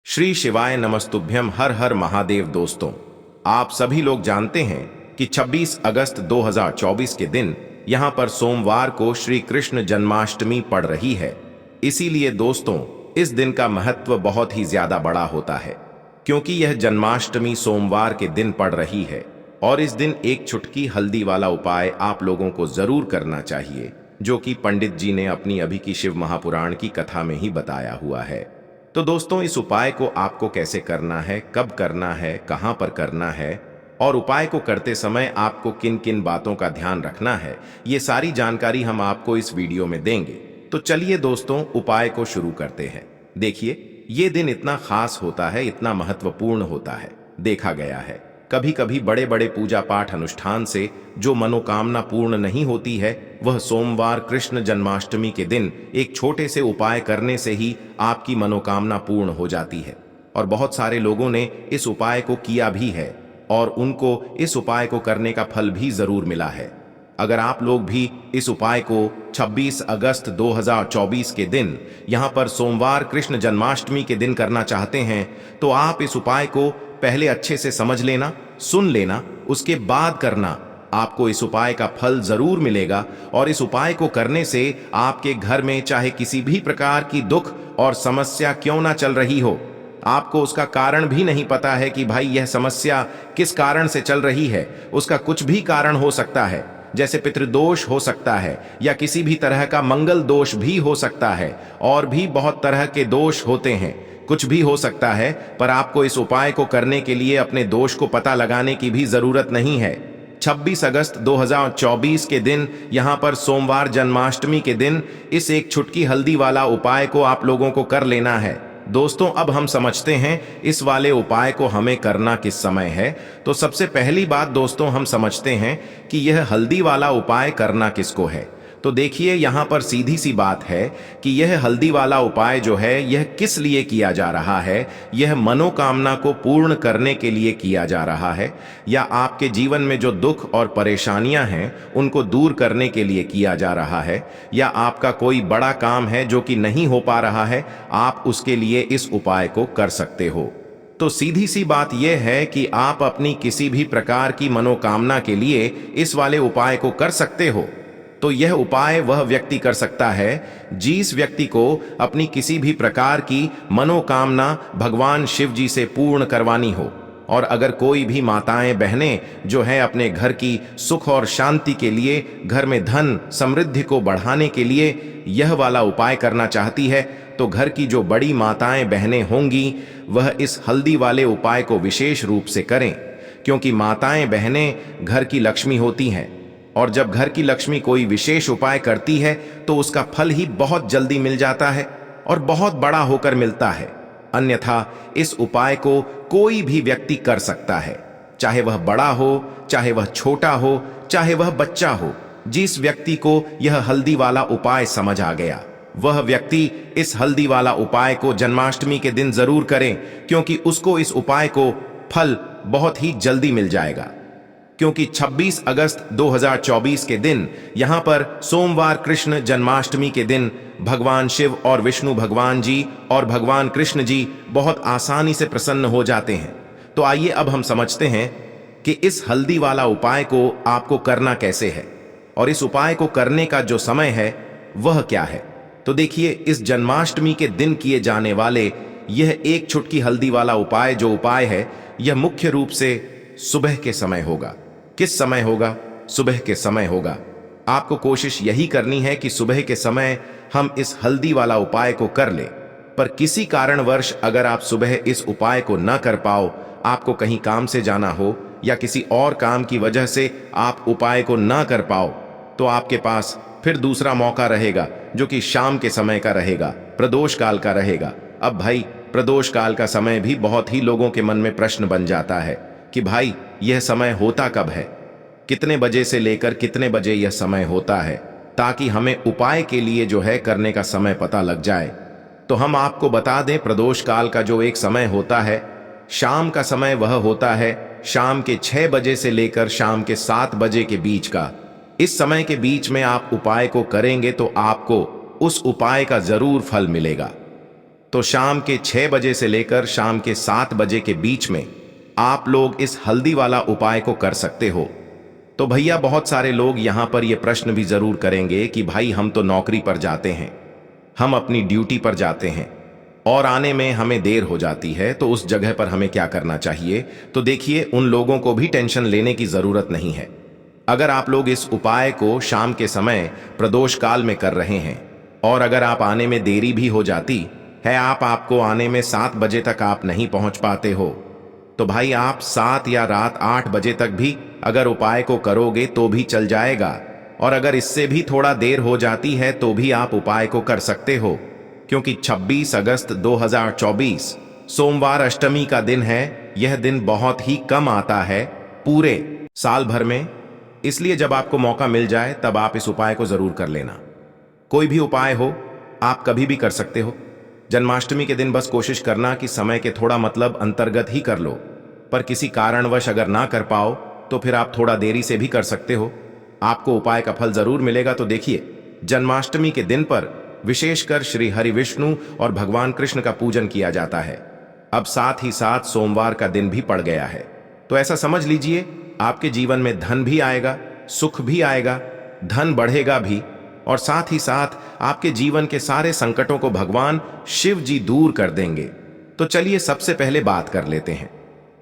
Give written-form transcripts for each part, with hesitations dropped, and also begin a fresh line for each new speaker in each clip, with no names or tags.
श्री शिवाय नमस्तुभ्यम। हर हर महादेव। दोस्तों, आप सभी लोग जानते हैं कि 26 अगस्त 2024 के दिन यहां पर सोमवार को श्री कृष्ण जन्माष्टमी पड़ रही है। इसीलिए दोस्तों, इस दिन का महत्व बहुत ही ज्यादा बड़ा होता है, क्योंकि यह जन्माष्टमी सोमवार के दिन पड़ रही है। और इस दिन एक चुटकी हल्दी वाला उपाय आप लोगों को जरूर करना चाहिए, जो कि पंडित जी ने अपनी अभी की शिव महापुराण की कथा में ही बताया हुआ है। तो दोस्तों, इस उपाय को आपको कैसे करना है, कब करना है, कहां पर करना है और उपाय को करते समय आपको किन किन बातों का ध्यान रखना है, ये सारी जानकारी हम आपको इस वीडियो में देंगे। तो चलिए दोस्तों, उपाय को शुरू करते हैं। देखिए, ये दिन इतना खास होता है, इतना महत्वपूर्ण होता है। देखा गया है कभी कभी बड़े बड़े पूजा पाठ अनुष्ठान से जो मनोकामना पूर्ण नहीं होती है, वह सोमवार कृष्ण जन्माष्टमी के दिन एक छोटे से उपाय करने से ही आपकी मनोकामना पूर्ण हो जाती है। और बहुत सारे लोगों ने इस उपाय को किया भी है और उनको इस उपाय को करने का फल भी जरूर मिला है। अगर आप लोग भी इस उपाय को 26 अगस्त 2024 के दिन यहां पर सोमवार कृष्ण जन्माष्टमी के दिन करना चाहते हैं, तो आप इस उपाय को पहले अच्छे से समझ लेना, सुन लेना, उसके बाद करना। आपको इस उपाय का फल जरूर मिलेगा। और इस उपाय को करने से आपके घर में चाहे किसी भी प्रकार की दुख और समस्या क्यों ना चल रही हो, आपको उसका कारण भी नहीं पता है कि भाई यह समस्या किस कारण से चल रही है, उसका कुछ भी कारण हो सकता है। जैसे पितृदोष हो सकता है, या किसी भी तरह का मंगल दोष भी हो सकता है, और भी बहुत तरह के दोष होते हैं। कुछ भी हो सकता है, पर आपको इस उपाय को करने के लिए अपने दोष को पता लगाने की भी जरूरत नहीं है। 26 अगस्त 2024 के दिन यहां पर सोमवार जन्माष्टमी के दिन इस एक चुटकी हल्दी वाला उपाय को आप लोगों को कर लेना है। दोस्तों, अब हम समझते हैं इस वाले उपाय को हमें करना किस समय है। तो सबसे पहली बात दोस्तों, हम समझते हैं कि यह हल्दी वाला उपाय करना किसको है। तो देखिए, यहां पर सीधी सी बात है कि यह हल्दी वाला उपाय जो है, यह किस लिए किया जा रहा है। यह मनोकामना को पूर्ण करने के लिए किया जा रहा है, या आपके जीवन में जो दुख और परेशानियां हैं उनको दूर करने के लिए किया जा रहा है, या आपका कोई बड़ा काम है जो कि नहीं हो पा रहा है, आप उसके लिए इस उपाय को कर सकते हो। तो सीधी सी बात यह है कि आप अपनी किसी भी प्रकार की मनोकामना के लिए इस वाले उपाय को कर सकते हो। तो यह उपाय वह व्यक्ति कर सकता है जिस व्यक्ति को अपनी किसी भी प्रकार की मनोकामना भगवान शिव जी से पूर्ण करवानी हो। और अगर कोई भी माताएं बहनें जो हैं अपने घर की सुख और शांति के लिए, घर में धन समृद्धि को बढ़ाने के लिए यह वाला उपाय करना चाहती है, तो घर की जो बड़ी माताएं बहनें होंगी वह इस हल्दी वाले उपाय को विशेष रूप से करें, क्योंकि माताएं बहनें घर की लक्ष्मी होती हैं। और जब घर की लक्ष्मी कोई विशेष उपाय करती है तो उसका फल ही बहुत जल्दी मिल जाता है और बहुत बड़ा होकर मिलता है। अन्यथा इस उपाय को कोई भी व्यक्ति कर सकता है, चाहे वह बड़ा हो, चाहे वह छोटा हो, चाहे वह बच्चा हो। जिस व्यक्ति को यह हल्दी वाला उपाय समझ आ गया, वह व्यक्ति इस हल्दी वाला उपाय को जन्माष्टमी के दिन जरूर करें, क्योंकि उसको इस उपाय को फल बहुत ही जल्दी मिल जाएगा। क्योंकि 26 अगस्त 2024 के दिन यहां पर सोमवार कृष्ण जन्माष्टमी के दिन भगवान शिव और विष्णु भगवान जी और भगवान कृष्ण जी बहुत आसानी से प्रसन्न हो जाते हैं। तो आइए अब हम समझते हैं कि इस हल्दी वाला उपाय को आपको करना कैसे है, और इस उपाय को करने का जो समय है वह क्या है। तो देखिए, इस जन्माष्टमी के दिन किए जाने वाले यह एक चुटकी हल्दी वाला उपाय जो उपाय है, यह मुख्य रूप से सुबह के समय होगा। किस समय होगा? सुबह के समय होगा। आपको कोशिश यही करनी है कि सुबह के समय हम इस हल्दी वाला उपाय को कर लें। पर किसी कारणवश अगर आप सुबह इस उपाय को न कर पाओ, आपको कहीं काम से जाना हो या किसी और काम की वजह से आप उपाय को न कर पाओ, तो आपके पास फिर दूसरा मौका रहेगा, जो कि शाम के समय का रहेगा, प्रदोष काल का रहेगा। अब भाई, प्रदोष काल का समय भी बहुत ही लोगों के मन में प्रश्न बन जाता है कि भाई यह समय होता कब है, कितने बजे से लेकर कितने बजे यह समय होता है, ताकि हमें उपाय के लिए जो है करने का समय पता लग जाए। तो हम आपको बता दें, प्रदोष काल का जो एक समय होता है, शाम का समय, वह होता है शाम के 6 बजे से लेकर शाम के 7 बजे के बीच का। इस समय के बीच में आप उपाय को करेंगे तो आपको उस उपाय का जरूर फल मिलेगा। तो शाम के 6 बजे से लेकर शाम के 7 बजे के बीच में आप लोग इस हल्दी वाला उपाय को कर सकते हो। तो भैया बहुत सारे लोग यहां पर यह प्रश्न भी जरूर करेंगे कि भाई हम तो नौकरी पर जाते हैं, हम अपनी ड्यूटी पर जाते हैं और आने में हमें देर हो जाती है, तो उस जगह पर हमें क्या करना चाहिए। तो देखिए, उन लोगों को भी टेंशन लेने की जरूरत नहीं है। अगर आप लोग इस उपाय को शाम के समय प्रदोष काल में कर रहे हैं और अगर आप आने में देरी भी हो जाती है, आपको आने में 7 बजे तक आप नहीं पहुंच पाते हो, तो भाई आप 7 या रात 8 बजे तक भी अगर उपाय को करोगे तो भी चल जाएगा। और अगर इससे भी थोड़ा देर हो जाती है तो भी आप उपाय को कर सकते हो, क्योंकि 26 अगस्त 2024 सोमवार अष्टमी का दिन है। यह दिन बहुत ही कम आता है पूरे साल भर में, इसलिए जब आपको मौका मिल जाए तब आप इस उपाय को जरूर कर लेना। कोई भी उपाय हो आप कभी भी कर सकते हो। जन्माष्टमी के दिन बस कोशिश करना कि समय के थोड़ा मतलब अंतर्गत ही कर लो, पर किसी कारणवश अगर ना कर पाओ तो फिर आप थोड़ा देरी से भी कर सकते हो, आपको उपाय का फल जरूर मिलेगा। तो देखिए, जन्माष्टमी के दिन पर विशेषकर श्री हरि विष्णु और भगवान कृष्ण का पूजन किया जाता है। अब साथ ही साथ सोमवार का दिन भी पड़ गया है, तो ऐसा समझ लीजिए आपके जीवन में धन भी आएगा, सुख भी आएगा, धन बढ़ेगा भी, और साथ ही साथ आपके जीवन के सारे संकटों को भगवान शिव जी दूर कर देंगे। तो चलिए सबसे पहले बात कर लेते हैं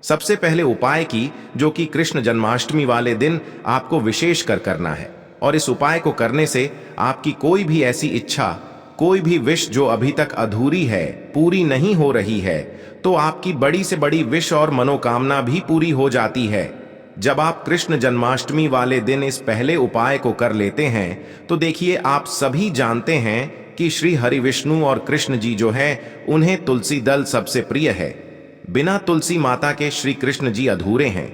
सबसे पहले उपाय की, जो कि कृष्ण जन्माष्टमी वाले दिन आपको विशेष कर करना है। और इस उपाय को करने से आपकी कोई भी ऐसी इच्छा, कोई भी विश जो अभी तक अधूरी है, पूरी नहीं हो रही है, तो आपकी बड़ी से बड़ी विश और मनोकामना भी पूरी हो जाती है। जब आप कृष्ण जन्माष्टमी वाले दिन इस पहले उपाय को कर लेते हैं तो देखिए, आप सभी जानते हैं कि श्री हरि विष्णु और कृष्ण जी जो है, उन्हें तुलसी दल सबसे प्रिय है। बिना तुलसी माता के श्री कृष्ण जी अधूरे हैं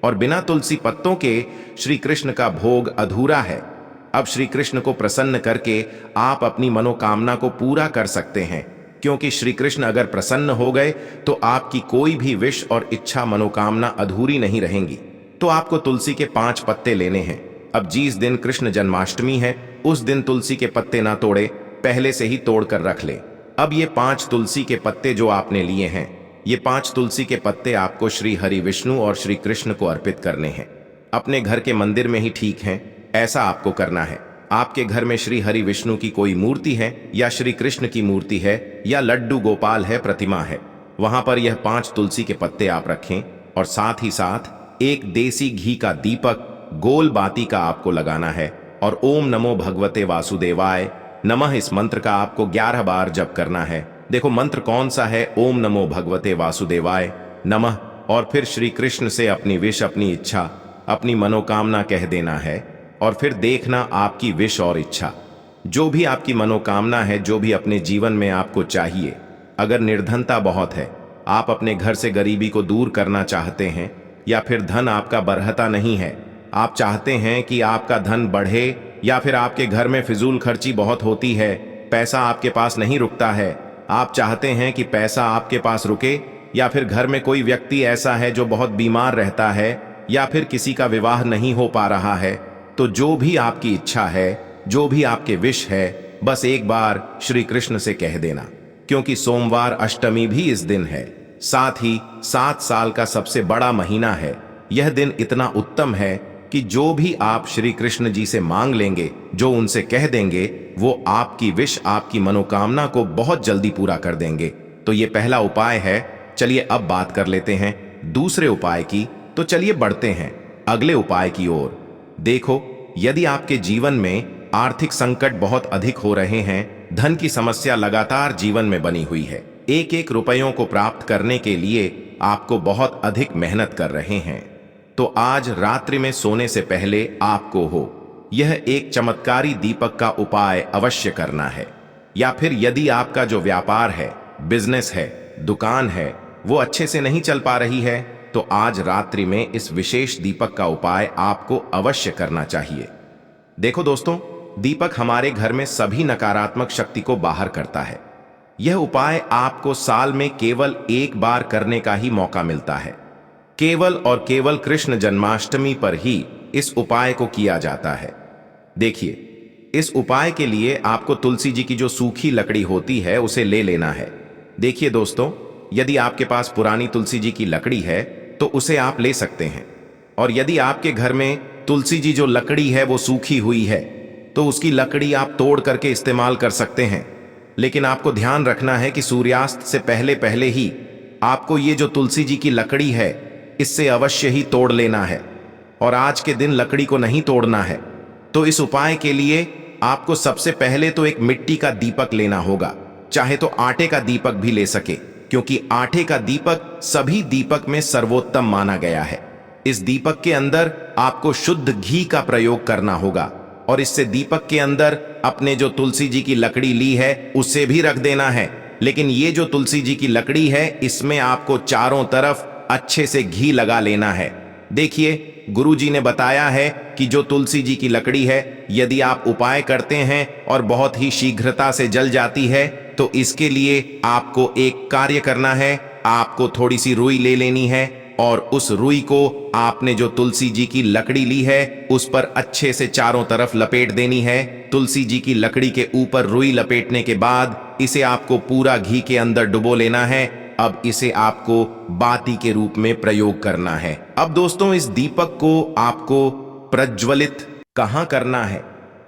और बिना तुलसी पत्तों के श्री कृष्ण का भोग अधूरा है। अब श्री कृष्ण को प्रसन्न करके आप अपनी मनोकामना को पूरा कर सकते हैं, क्योंकि श्री कृष्ण अगर प्रसन्न हो गए तो आपकी कोई भी विश और इच्छा मनोकामना अधूरी नहीं रहेंगी। तो आपको तुलसी के 5 पत्ते लेने हैं। अब जिस दिन कृष्ण जन्माष्टमी है उस दिन तुलसी के पत्ते ना तोड़े, पहले से ही तोड़ कर रख ले। अब ये 5 तुलसी के पत्ते जो आपने लिए हैं, ये 5 तुलसी के पत्ते आपको श्री हरि विष्णु और श्री कृष्ण को अर्पित करने हैं। अपने घर के मंदिर में ही ठीक है, ऐसा आपको करना है। आपके घर में श्री हरि विष्णु की कोई मूर्ति है या श्री कृष्ण की मूर्ति है या लड्डू गोपाल है, प्रतिमा है, वहां पर यह 5 तुलसी के पत्ते आप रखें और साथ ही साथ एक देसी घी का दीपक गोल बाती का आपको लगाना है और ओम नमो भगवते वासुदेवाय नमः इस मंत्र का आपको 11 बार जप करना है। देखो मंत्र कौन सा है, ओम नमो भगवते वासुदेवाय नमः, और फिर श्री कृष्ण से अपनी विश, अपनी इच्छा, अपनी मनोकामना कह देना है। और फिर देखना आपकी विश और इच्छा, जो भी आपकी मनोकामना है, जो भी अपने जीवन में आपको चाहिए। अगर निर्धनता बहुत है, आप अपने घर से गरीबी को दूर करना चाहते हैं, या फिर धन आपका बढ़ता नहीं है, आप चाहते हैं कि आपका धन बढ़े, या फिर आपके घर में फिजूल खर्ची बहुत होती है, पैसा आपके पास नहीं रुकता है, आप चाहते हैं कि पैसा आपके पास रुके, या फिर घर में कोई व्यक्ति ऐसा है जो बहुत बीमार रहता है, या फिर किसी का विवाह नहीं हो पा रहा है, तो जो भी आपकी इच्छा है, जो भी आपके विश है, बस एक बार श्री कृष्ण से कह देना। क्योंकि सोमवार अष्टमी भी इस दिन है, साथ ही 7 साल का सबसे बड़ा महीना है। यह दिन इतना उत्तम है कि जो भी आप श्री कृष्ण जी से मांग लेंगे, जो उनसे कह देंगे, वो आपकी विश, आपकी मनोकामना को बहुत जल्दी पूरा कर देंगे। तो ये पहला उपाय है। चलिए अब बात कर लेते हैं दूसरे उपाय की। तो चलिए बढ़ते हैं अगले उपाय की ओर। देखो, यदि आपके जीवन में आर्थिक संकट बहुत अधिक हो रहे हैं, धन की समस्या लगातार जीवन में बनी हुई है, एक एक रुपयों को प्राप्त करने के लिए आपको बहुत अधिक मेहनत कर रहे हैं, तो आज रात्रि में सोने से पहले आपको यह एक चमत्कारी दीपक का उपाय अवश्य करना है। या फिर यदि आपका जो व्यापार है, बिजनेस है, दुकान है, वो अच्छे से नहीं चल पा रही है, तो आज रात्रि में इस विशेष दीपक का उपाय आपको अवश्य करना चाहिए। देखो दोस्तों, दीपक हमारे घर में सभी नकारात्मक शक्ति को बाहर करता है। यह उपाय आपको साल में केवल एक बार करने का ही मौका मिलता है। केवल और केवल कृष्ण जन्माष्टमी पर ही इस उपाय को किया जाता है। देखिए, इस उपाय के लिए आपको तुलसी जी की जो सूखी लकड़ी होती है उसे ले लेना है। देखिए दोस्तों, यदि आपके पास पुरानी तुलसी जी की लकड़ी है तो उसे आप ले सकते हैं। और यदि आपके घर में तुलसी जी जो लकड़ी है वो सूखी हुई है तो उसकी लकड़ी आप तोड़ करके इस्तेमाल कर सकते हैं। लेकिन आपको ध्यान रखना है कि सूर्यास्त से पहले पहले ही आपको ये जो तुलसी जी की लकड़ी है इससे अवश्य ही तोड़ लेना है, और आज के दिन लकड़ी को नहीं तोड़ना है। तो इस उपाय के लिए आपको सबसे पहले तो एक मिट्टी का दीपक लेना होगा, चाहे तो आटे का दीपक भी ले सके, क्योंकि आटे का दीपक सभी दीपक में सर्वोत्तम माना गया है। इस दीपक के अंदर आपको शुद्ध घी का प्रयोग करना होगा, और इससे दीपक के अंदर अपने जो तुलसी जी की लकड़ी ली है उसे भी रख देना है। लेकिन ये जो तुलसी जी की लकड़ी है इसमें आपको चारों तरफ अच्छे से घी लगा लेना है। देखिए, गुरु जी ने बताया है कि जो तुलसी जी की लकड़ी है यदि आप उपाय करते हैं और बहुत ही शीघ्रता से जल जाती है तो इसके लिए आपको एक कार्य करना है। आपको थोड़ी सी रुई ले लेनी है और उस रुई को आपने जो तुलसी जी की लकड़ी ली है उस पर अच्छे से चारों तरफ लपेट देनी है। तुलसी जी की लकड़ी के ऊपर रुई लपेटने के बाद इसे आपको पूरा घी के अंदर डुबो लेना है। अब इसे आपको बाती के रूप में प्रयोग करना है। अब दोस्तों, इस दीपक को आपको प्रज्वलित कहाँ करना है?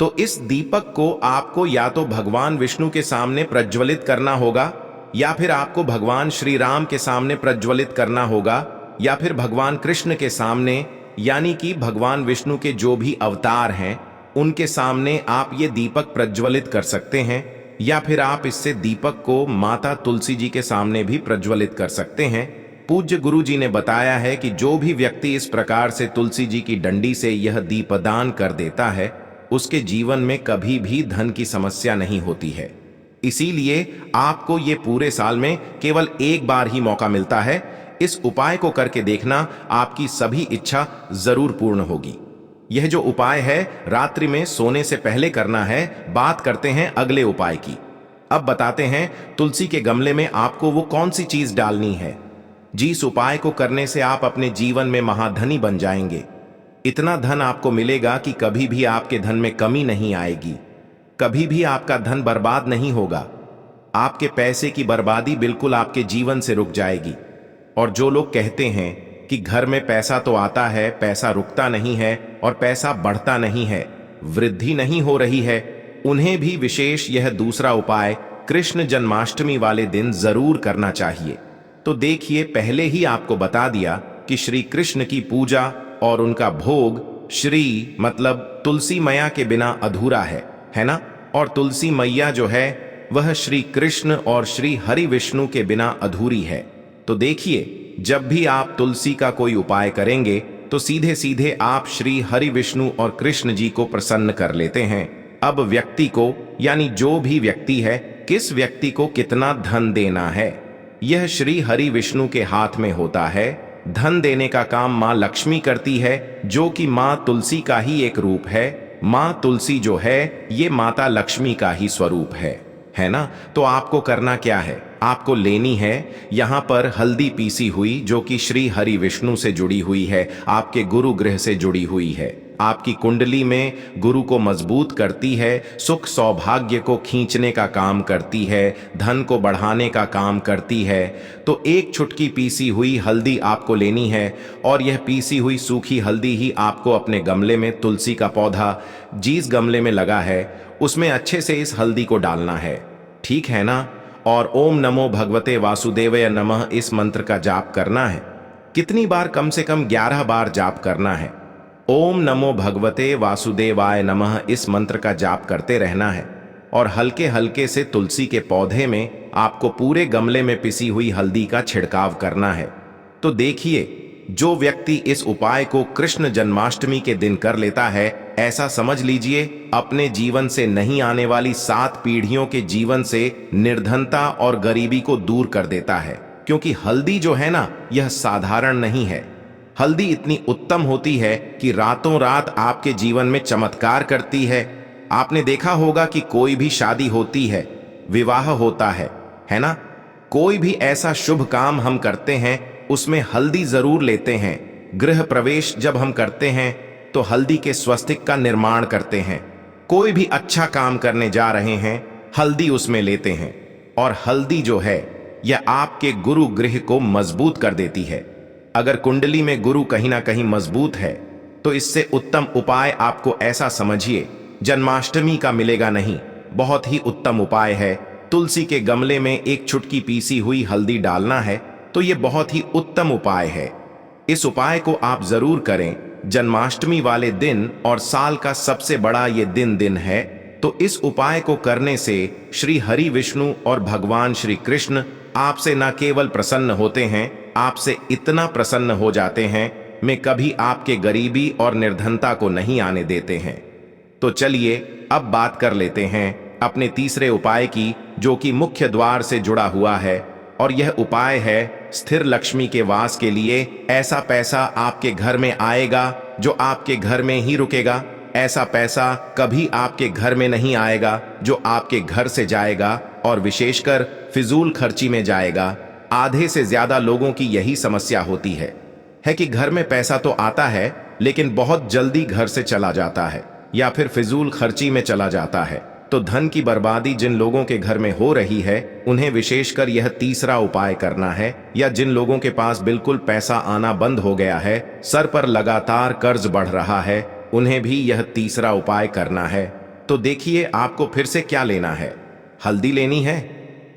तो इस दीपक को आपको या तो भगवान विष्णु के सामने प्रज्वलित करना होगा, या फिर आपको भगवान श्री राम के सामने प्रज्वलित करना होगा, या फिर भगवान कृष्ण के सामने, यानी कि भगवान विष्णु के जो भी अवतार हैं उनके सामने आप ये दीपक प्रज्वलित कर सकते हैं। या फिर आप इससे दीपक को माता तुलसी जी के सामने भी प्रज्वलित कर सकते हैं। पूज्य गुरु जी ने बताया है कि जो भी व्यक्ति इस प्रकार से तुलसी जी की डंडी से यह दीपदान कर देता है उसके जीवन में कभी भी धन की समस्या नहीं होती है। इसीलिए आपको ये पूरे साल में केवल एक बार ही मौका मिलता है। इस उपाय को करके देखना, आपकी सभी इच्छा जरूर पूर्ण होगी। यह जो उपाय है रात्रि में सोने से पहले करना है। बात करते हैं अगले उपाय की। अब बताते हैं तुलसी के गमले में आपको वो कौन सी चीज डालनी है जिस उपाय को करने से आप अपने जीवन में महाधनी बन जाएंगे। इतना धन आपको मिलेगा कि कभी भी आपके धन में कमी नहीं आएगी, कभी भी आपका धन बर्बाद नहीं होगा। आपके पैसे की बर्बादी बिल्कुल आपके जीवन से रुक जाएगी। और जो लोग कहते हैं कि घर में पैसा तो आता है, पैसा रुकता नहीं है और पैसा बढ़ता नहीं है, वृद्धि नहीं हो रही है, उन्हें भी विशेष यह दूसरा उपाय कृष्ण जन्माष्टमी वाले दिन जरूर करना चाहिए। तो देखिए, पहले ही आपको बता दिया कि श्री कृष्ण की पूजा और उनका भोग श्री मतलब तुलसी मैया के बिना अधूरा है ना। और तुलसी मैया जो है वह श्री कृष्ण और श्री हरि विष्णु के बिना अधूरी है। तो देखिए, जब भी आप तुलसी का कोई उपाय करेंगे तो सीधे सीधे आप श्री हरि विष्णु और कृष्ण जी को प्रसन्न कर लेते हैं। अब व्यक्ति को, यानी जो भी व्यक्ति है, किस व्यक्ति को कितना धन देना है यह श्री हरि विष्णु के हाथ में होता है। धन देने का काम माँ लक्ष्मी करती है, जो कि माँ तुलसी का ही एक रूप है। माँ तुलसी जो है ये माता लक्ष्मी का ही स्वरूप है ना। तो आपको करना क्या है, आपको लेनी है यहाँ पर हल्दी पीसी हुई, जो कि श्री हरि विष्णु से जुड़ी हुई है, आपके गुरु ग्रह से जुड़ी हुई है, आपकी कुंडली में गुरु को मजबूत करती है, सुख सौभाग्य को खींचने का काम करती है, धन को बढ़ाने का काम करती है। तो एक चुटकी पीसी हुई हल्दी आपको लेनी है, और यह पीसी हुई सूखी हल्दी ही आपको अपने गमले में, तुलसी का पौधा जिस गमले में लगा है उसमें अच्छे से इस हल्दी को डालना है, ठीक है ना। और ओम नमो भगवते वासुदेवाय नमः इस मंत्र का जाप करना है। कितनी बार? कम से कम 11 बार जाप करना है। ओम नमो भगवते वासुदेवाय नमः इस मंत्र का जाप करते रहना है। और हल्के हल्के से तुलसी के पौधे में आपको पूरे गमले में पिसी हुई हल्दी का छिड़काव करना है। तो देखिए, जो व्यक्ति इस उपाय को कृष्ण जन्माष्टमी के दिन कर लेता है, ऐसा समझ लीजिए अपने जीवन से नहीं आने वाली 7 पीढ़ियों के जीवन से निर्धनता और गरीबी को दूर कर देता है। क्योंकि हल्दी जो है ना, यह साधारण नहीं है। हल्दी इतनी उत्तम होती है कि रातों रात आपके जीवन में चमत्कार करती है। आपने देखा होगा कि कोई भी शादी होती है, विवाह होता है ना, कोई भी ऐसा शुभ काम हम करते हैं उसमें हल्दी जरूर लेते हैं। गृह प्रवेश जब हम करते हैं तो हल्दी के स्वस्तिक का निर्माण करते हैं। कोई भी अच्छा काम करने जा रहे हैं, हल्दी उसमें लेते हैं। और हल्दी जो है यह आपके गुरु गृह को मजबूत कर देती है। अगर कुंडली में गुरु कहीं ना कहीं मजबूत है तो इससे उत्तम उपाय आपको ऐसा समझिए जन्माष्टमी का मिलेगा नहीं। बहुत ही उत्तम उपाय है। तुलसी के गमले में एक चुटकी पीसी हुई हल्दी डालना है तो यह बहुत ही उत्तम उपाय है। इस उपाय को आप जरूर करें जन्माष्टमी वाले दिन, और साल का सबसे बड़ा ये दिन है। तो इस उपाय को करने से श्री हरि विष्णु और भगवान श्री कृष्ण आपसे न केवल प्रसन्न होते हैं, आपसे इतना प्रसन्न हो जाते हैं मैं कभी आपके गरीबी और निर्धनता को नहीं आने देते हैं। तो चलिए अब बात कर लेते हैं अपने तीसरे उपाय की, जो कि मुख्य द्वार से जुड़ा हुआ है। और यह उपाय है स्थिर लक्ष्मी के वास के लिए। ऐसा पैसा आपके घर में आएगा जो आपके घर में ही रुकेगा। ऐसा पैसा कभी आपके घर में नहीं आएगा जो आपके घर से जाएगा, और विशेषकर फिजूल खर्ची में जाएगा। आधे से ज्यादा लोगों की यही समस्या होती है कि घर में पैसा तो आता है लेकिन बहुत जल्दी घर से चला जाता है या फिर फिजूल खर्ची में चला जाता है। तो धन की बर्बादी जिन लोगों के घर में हो रही है उन्हें विशेषकर यह तीसरा उपाय करना है। या जिन लोगों के पास बिल्कुल पैसा आना बंद हो गया है, सर पर लगातार कर्ज बढ़ रहा है, उन्हें भी यह तीसरा उपाय करना है। तो देखिए आपको फिर से क्या लेना है। हल्दी लेनी है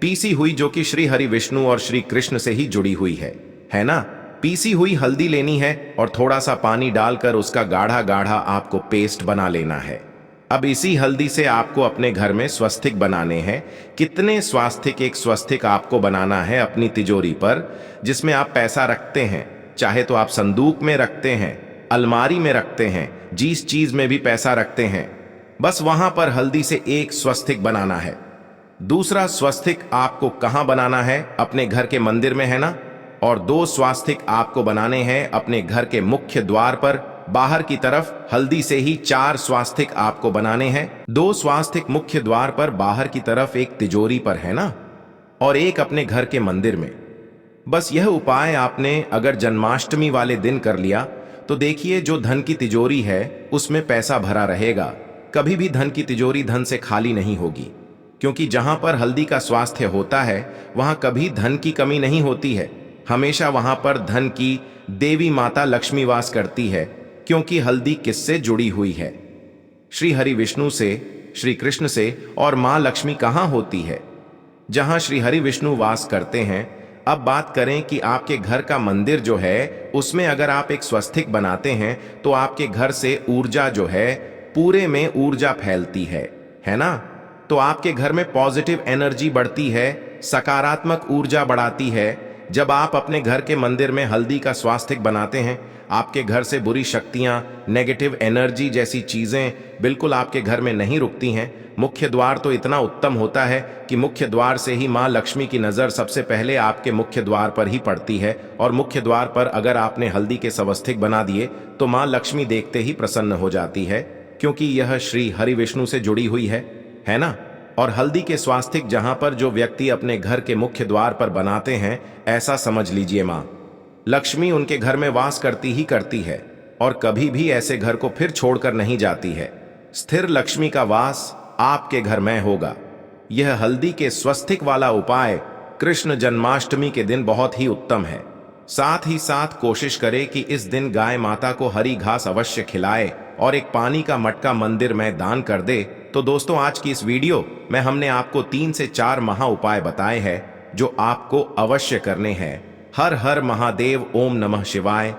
पीसी हुई, जो कि श्री हरि विष्णु और श्री कृष्ण से ही जुड़ी हुई है ना। पीसी हुई हल्दी लेनी है और थोड़ा सा पानी डालकर उसका गाढ़ा गाढ़ा आपको पेस्ट बना लेना है। अब इसी हल्दी से आपको अपने घर में स्वस्तिक बनाने हैं। कितने स्वास्तिक? एक स्वस्तिक आपको बनाना है अपनी तिजोरी पर, जिसमें आप पैसा रखते हैं। चाहे तो आप संदूक में रखते हैं, अलमारी में रखते हैं, जिस चीज में भी पैसा रखते हैं, बस वहां पर हल्दी से एक स्वस्तिक बनाना है। दूसरा स्वस्तिक आपको कहां बनाना है? अपने घर के मंदिर में, है ना। और 2 स्वास्तिक आपको बनाने हैं अपने घर के मुख्य द्वार पर बाहर की तरफ। हल्दी से ही 4 स्वास्तिक आपको बनाने हैं। 2 स्वास्तिक मुख्य द्वार पर बाहर की तरफ, एक तिजोरी पर, है ना, और एक अपने घर के मंदिर में। बस यह उपाय आपने अगर जन्माष्टमी वाले दिन कर लिया तो देखिए जो धन की तिजोरी है उसमें पैसा भरा रहेगा। कभी भी धन की तिजोरी धन से खाली नहीं होगी, क्योंकि जहां पर हल्दी का स्वास्थ्य होता है वहां कभी धन की कमी नहीं होती है। हमेशा वहां पर धन की देवी माता लक्ष्मी वास करती है, क्योंकि हल्दी किससे जुड़ी हुई है? श्री हरि विष्णु से, श्री कृष्ण से। और मां लक्ष्मी कहां होती है? जहां श्री हरि विष्णु वास करते हैं। अब बात करें कि आपके घर का मंदिर जो है उसमें अगर आप एक स्वस्तिक बनाते हैं तो आपके घर से ऊर्जा जो है, पूरे में ऊर्जा फैलती है ना। तो आपके घर में पॉजिटिव एनर्जी बढ़ती है, सकारात्मक ऊर्जा बढ़ाती है। जब आप अपने घर के मंदिर में हल्दी का स्वास्तिक बनाते हैं, आपके घर से बुरी शक्तियां, नेगेटिव एनर्जी जैसी चीजें बिल्कुल आपके घर में नहीं रुकती हैं। मुख्य द्वार तो इतना उत्तम होता है कि मुख्य द्वार से ही मां लक्ष्मी की नजर सबसे पहले आपके मुख्य द्वार पर ही पड़ती है। और मुख्य द्वार पर अगर आपने हल्दी के स्वस्तिक बना दिए तो मां लक्ष्मी देखते ही प्रसन्न हो जाती है, क्योंकि यह श्री हरि विष्णु से जुड़ी हुई है ना। और हल्दी के स्वास्तिक जहां पर जो व्यक्ति अपने घर के मुख्य द्वार पर बनाते हैं, ऐसा समझ लीजिए मां लक्ष्मी उनके घर में वास करती ही करती है, और कभी भी ऐसे घर को फिर छोड़कर नहीं जाती है। स्थिर लक्ष्मी का वास आपके घर में होगा। यह हल्दी के स्वस्तिक वाला उपाय कृष्ण जन्माष्टमी के दिन बहुत ही उत्तम है। साथ ही साथ कोशिश करें कि इस दिन गाय माता को हरी घास अवश्य खिलाए और एक पानी का मटका मंदिर में दान कर दे। तो दोस्तों आज की इस वीडियो में हमने आपको 3 से 4 महा उपाय बताए हैं जो आपको अवश्य करने हैं। हर हर महादेव, ओम नमः शिवाय।